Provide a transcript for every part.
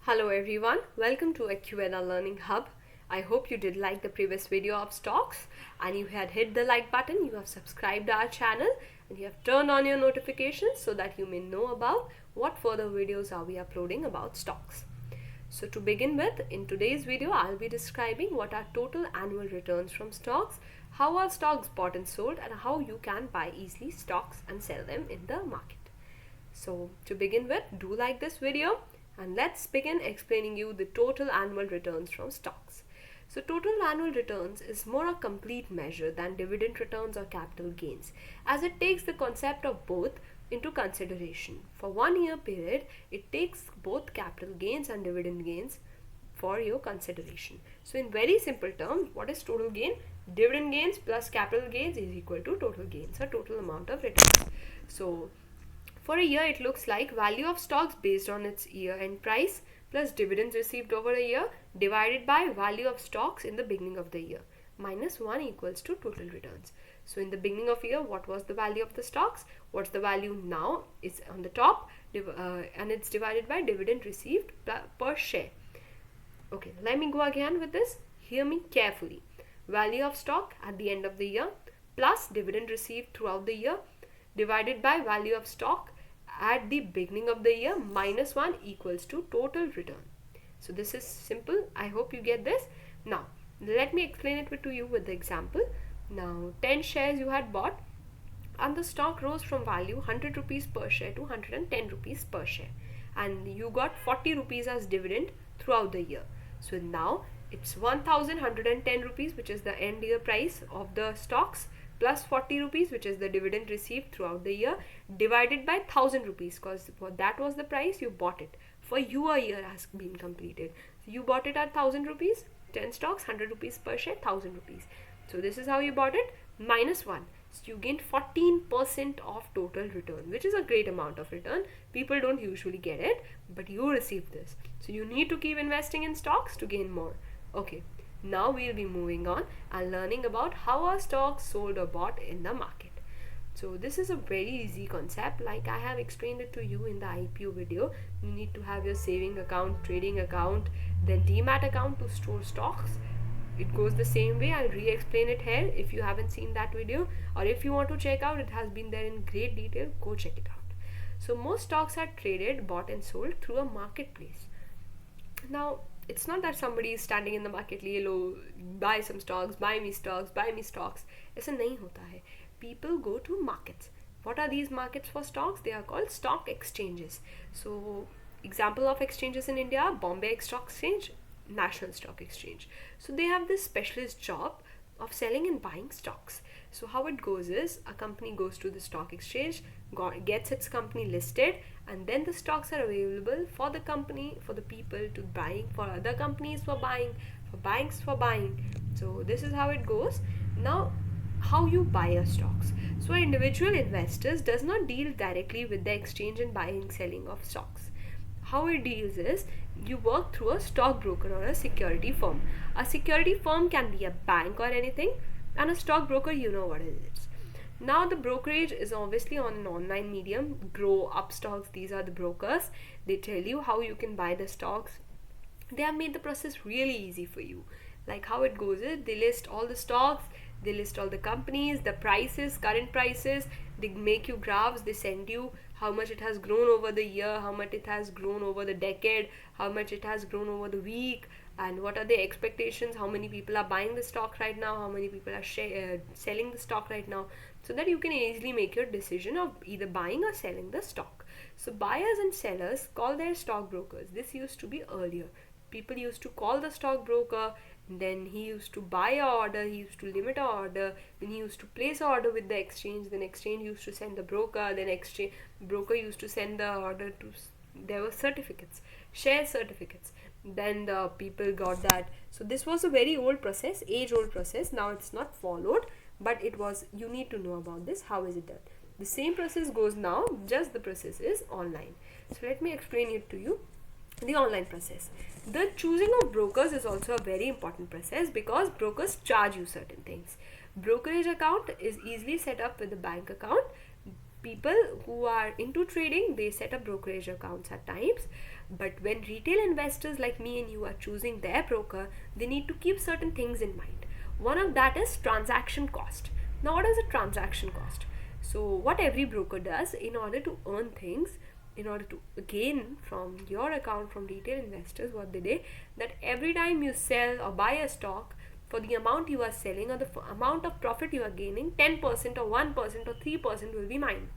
Hello everyone, welcome to Acuena Learning Hub. I hope you did like the previous video of stocks and you had hit the like button, you have subscribed our channel and you have turned on your notifications so that you may know about what further videos are we uploading about stocks. So to begin with, in today's video, I'll be describing what are total annual returns from stocks, how are stocks bought and sold, and how you can buy easily stocks and sell them in the market. So to begin with, do like this video and let's begin explaining you the total annual returns from stocks. So total annual returns is more a complete measure than dividend returns or capital gains, as it takes the concept of both into consideration. For 1 year period, it takes both capital gains and dividend gains for your consideration. So in very simple terms, what is total gain? Dividend gains plus capital gains is equal to total gains or total amount of returns. So for a year, it looks like value of stocks based on its year-end price plus dividends received over a year divided by value of stocks in the beginning of the year minus 1 equals to total returns. So in the beginning of year, what was the value of the stocks? What's the value now? It's on the top and it's divided by dividend received per share. Okay, let me go again with this. Hear me carefully. Value of stock at the end of the year plus dividend received throughout the year divided by value of stock at the beginning of the year minus 1 equals to total return. So this is simple. I hope you get this. Now let me explain it to you with the example. Now 10 shares you had bought and the stock rose from value 100 rupees per share to 110 rupees per share and you got 40 rupees as dividend throughout the year. So now it's 1110 rupees, which is the end year price of the stocks, plus 40 rupees, which is the dividend received throughout the year, divided by 1000 rupees, because that was the price you bought it. For you, a year has been completed. So you bought it at 1000 rupees, 10 stocks, 100 rupees per share, 1000 rupees. So this is how you bought it, minus 1. So you gained 14% of total return, which is a great amount of return. People don't usually get it, but you received this. So you need to keep investing in stocks to gain more. Okay, now we'll be moving on and learning about how are stocks sold or bought in the market. So this is a very easy concept, like I have explained it to you in the IPO video. You need to have your saving account, trading account, then demat account to store stocks. It goes the same way. I'll re-explain it here if you haven't seen that video, or if you want to check out, it has been there in great detail, go check it out. So most stocks are traded, bought and sold through a marketplace. Now it's not that somebody is standing in the market, low buy some stocks, buy me stocks, buy me stocks. ऐसा नहीं होता है. People go to markets. What are these markets for stocks? They are called stock exchanges. So example of exchanges in India: Bombay Stock Exchange, National Stock Exchange. So they have this specialist job of selling and buying stocks. So how it goes is, a company goes to the stock exchange, gets its company listed, and then the stocks are available for the company, for the people to buy, for other companies for buying, for banks for buying. So this is how it goes. Now how you buy a stocks. So individual investors does not deal directly with the exchange in buying selling of stocks. How it deals is, you work through a stockbroker or a security firm. A security firm can be a bank or anything, and a stockbroker, you know what it is. Now the brokerage is obviously on an online medium. Grow Up Stocks, these are the brokers. They tell you how you can buy the stocks. They have made the process really easy for you. Like how it goes is, they list all the stocks, they list all the companies, the prices, current prices, they make you graphs, they send you how much it has grown over the year, how much it has grown over the decade, how much it has grown over the week, and what are the expectations, how many people are buying the stock right now, how many people are selling the stock right now, so that you can easily make your decision of either buying or selling the stock. So buyers and sellers call their stockbrokers. This used to be earlier. People used to call the stockbroker, then he used to buy a order, he used to limit a order, then he used to place a order with the exchange, then exchange used to send the broker, then exchange broker used to send the order to, there were certificates, share certificates, then the people got that. So this was a very old process, age old process. Now it's not followed, but it was, you need to know about this. How is it done? The same process goes now, just the process is online. So let me explain it to you. The online process, the choosing of brokers is also a very important process, because brokers charge you certain things. Brokerage account is easily set up with a bank account. People who are into trading, they set up brokerage accounts at times. But when retail investors like me and you are choosing their broker, they need to keep certain things in mind. One of that is transaction cost. Now, what is a transaction cost? So, what every broker does in order to earn things, in order to gain from your account from retail investors, what they do, that every time you sell or buy a stock, for the amount you are selling or the amount of profit you are gaining, 10% or 1% or 3% will be mine.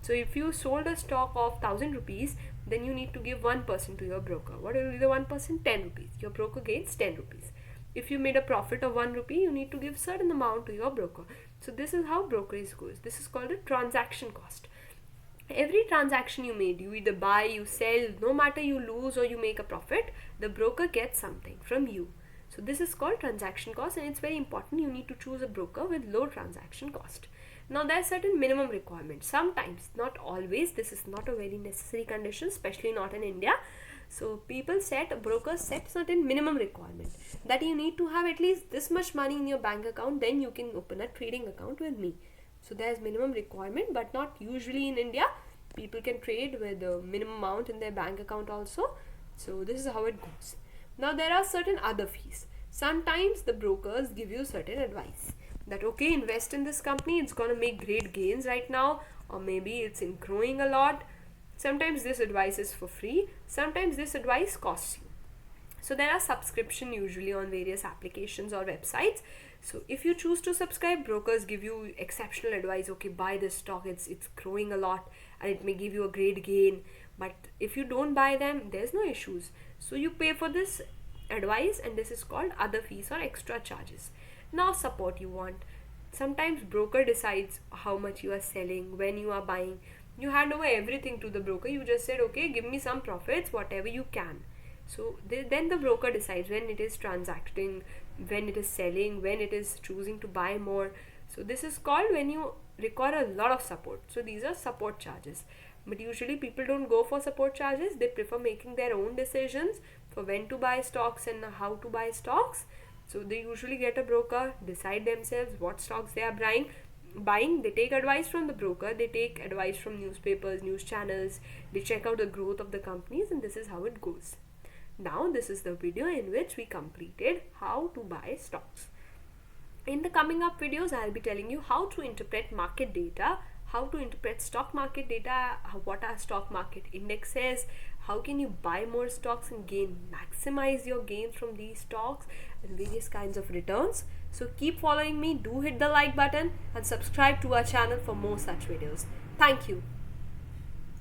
So if you sold a stock of 1000 rupees, then you need to give 1% to your broker. What will be the 1%? 10 rupees. Your broker gains 10 rupees. If you made a profit of 1 rupee, you need to give certain amount to your broker. So this is how brokerage goes. This is called a transaction cost. Every transaction you made, you either buy, you sell, no matter you lose or you make a profit, the broker gets something from you. So this is called transaction cost, and it's very important. You need to choose a broker with low transaction cost. Now there are certain minimum requirements. Sometimes, not always, this is not a very necessary condition, especially not in India. So brokers set certain minimum requirement that you need to have at least this much money in your bank account, then you can open a trading account with me. So there's minimum requirement, but not usually in India. People can trade with a minimum amount in their bank account also. So this is how it goes. Now there are certain other fees. Sometimes the brokers give you certain advice that okay, invest in this company, it's gonna make great gains right now, or maybe it's in growing a lot. Sometimes this advice is for free, sometimes this advice costs you. So there are subscription usually on various applications or websites. So if you choose to subscribe, brokers give you exceptional advice. Okay, buy this stock, it's growing a lot and it may give you a great gain. But if you don't buy them, there's no issues. So you pay for this advice, and this is called other fees or extra charges. Now support you want. Sometimes broker decides how much you are selling, when you are buying. You hand over everything to the broker. You just said, okay, give me some profits, whatever you can. So then the broker decides when it is transacting, when it is selling, when it is choosing to buy more. So this is called when you require a lot of support. So these are support charges. But usually people don't go for support charges. They prefer making their own decisions for when to buy stocks and how to buy stocks. So they usually get a broker, decide themselves what stocks they are buying. They take advice from the broker, they take advice from newspapers, news channels, they check out the growth of the companies, and this is how it goes. Now this is the video in which we completed how to buy stocks. In the coming up videos, I'll be telling you how to interpret market data, how to interpret stock market data, what are stock market indexes, how can you buy more stocks and maximize your gains from these stocks, and various kinds of returns. So keep following me, do hit the like button and subscribe to our channel for more such videos. Thank you.